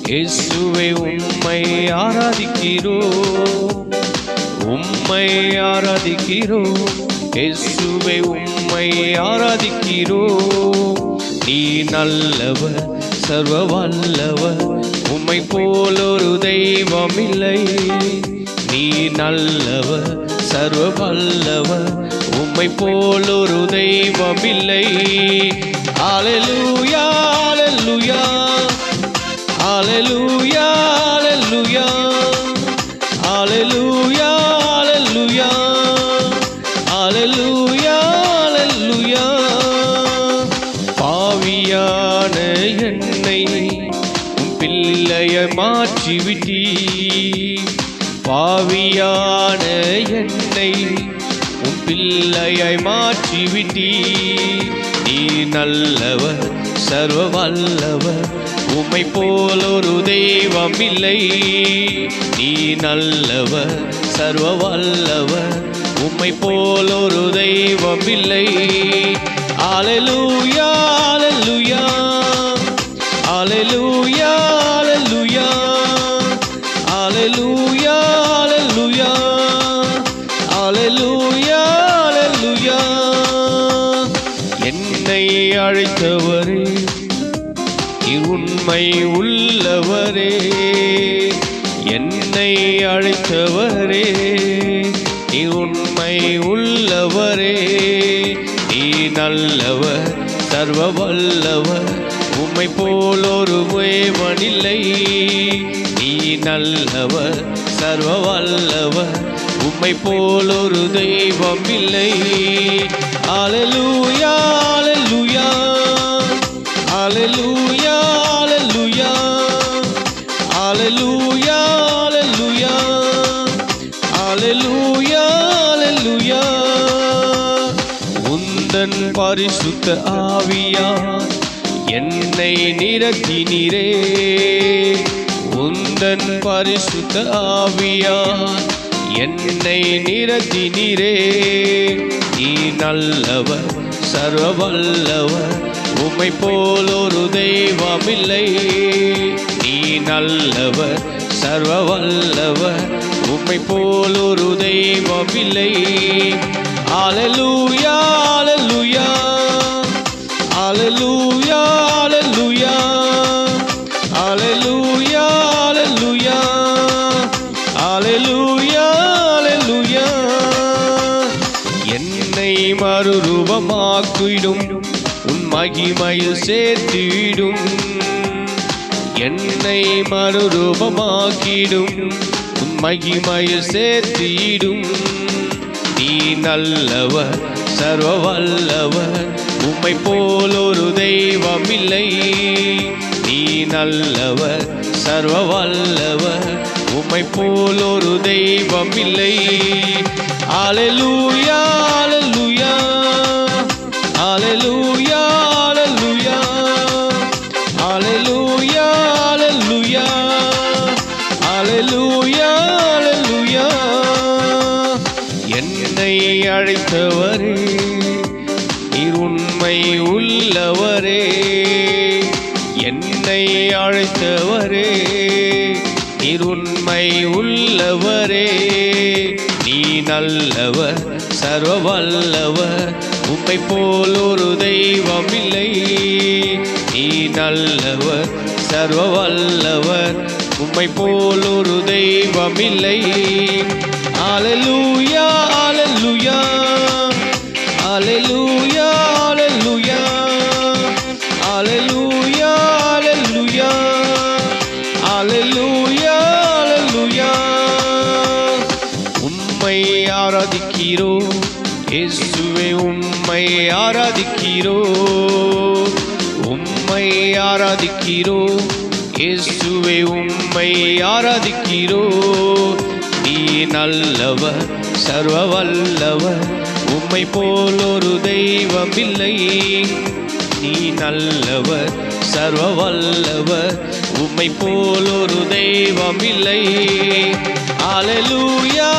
இயேசுவே உம்மை ஆராதிக்கிறோம், உம்மை ஆராதிக்கிறோம். இயேசுவே உம்மை ஆராதிக்கிறோம். நீ நல்லவர், சர்வ வல்லவர், உம்மை போல் ஒரு தெய்வம் இல்லை. நீ நல்லவர், சர்வ வல்லவர், உம்மை போல் ஒரு தெய்வம் இல்லை. அல்லேலூயா அல்லேலூயா அல்லேலூயா அல்லேலூயா அல்லேலூயா அல்லேலூயா அல்லேலூயா. பாவியான என்னை உம் பிள்ளையை மாற்றிவிட்டீ, பாவியான என்னை உம் பிள்ளையை மாற்றிவிட்டீ. நீ நல்லவர், சர்வ வல்லவர், உம்மை போல் ஒரு தெய்வம் இல்லை. நீ நல்லவர், சர்வ வல்லவர், உம்மை போல் ஒரு தெய்வம் இல்லை. அல்லேலூயா அல்லேலூயா அல்லேலூயா அல்லேலூயா அல்லேலூயா அல்லேலூயா அல்லேலூயா. என்னை அழைத்தவரே, உண்மை உள்ளவரே, என்னை அழைத்தவரே, நீ உண்மை உள்ளவரே. நீ நல்லவர், சர்வ வல்லவர், உம்மை போல் ஒரு தேவனில்லை. நீ நல்லவர், சர்வ வல்லவர், உம்மை போல் ஒரு தெய்வம் இல்லை. அல்லேலூயா அல்லேலூயா அல்லேலூயா அல்லேலூயா அல்லேலூயா அல்லேலூயா அல்லேலூயா. உந்தன் பரிசுத்த ஆவியார் என்னை நிரப்பினீரே, உந்தன் பரிசுத்த ஆவியார் என்னை நிரப்பினீரே. நீ நல்லவர், சர்வ வல்லவர், உம்மை போல் ஒரு தெய்வம் இல்லை. நீ நல்லவர், சர்வ வல்லவர், உம்மை போல் ஒரு தெய்வம் இல்லை. அல்லேலூயா அல்லேலூயா அல்லேலூயா அல்லேலூயா அல்லேலூயா அல்லேலூயா அல்லேலூயா. என்னை மறுரூபமாக்கிடும், உன் மகிமையில் சேர்த்திடும். என்னை மறுரூபமாக்கிடும், உன் மகிமையில் சேர்த்திடும். நீ நல்லவர், சர்வ வல்லவர், உம்மை போல் ஒரு தெய்வம் இல்லை. நீ நல்லவர், சர்வ வல்லவர், உம்மை போல் ஒரு தெய்வம் இல்லை. அல்லேலூயா அல்லேலூயா அல்லேலூயா அல்லேலூயா அல்லேலூயா அல்லேலூயா அல்லேலூயா. என்னை அழைத்தவரே, நீர் உண்மை உள்ளவரே, என்னை அழைத்தவரே, நீர் உண்மை உள்ளவரே. நீ நல்லவர், சர்வ வல்லவர், உம்மை போல் ஒரு தெய்வம் இல்லை. நீ நல்லவர், சர்வ வல்லவர், உம்மை போல் ஒரு தெய்வம் இல்லை. அல்லேலூயா அல்லேலூயா அல்லேலூயா அல்லேலூயா அல்லேலூயா அல்லேலூயா அல்லேலூயா. உம்மை ஆராதிக்கிறோம் இயேசுவே, உம்மை ஆராதிக்கிறோம், உம்மை ஆராதிக்கிறோம் இயேசுவே, உம்மை ஆராதிக்கிறோம். நீ நல்லவர், சர்வ வல்லவர், உம்மை போல் ஒரு தெய்வம் இல்லை. நீ நல்லவர், சர்வ வல்லவர், உம்மை போல் ஒரு தெய்வம் இல்லை. அல்லேலூயா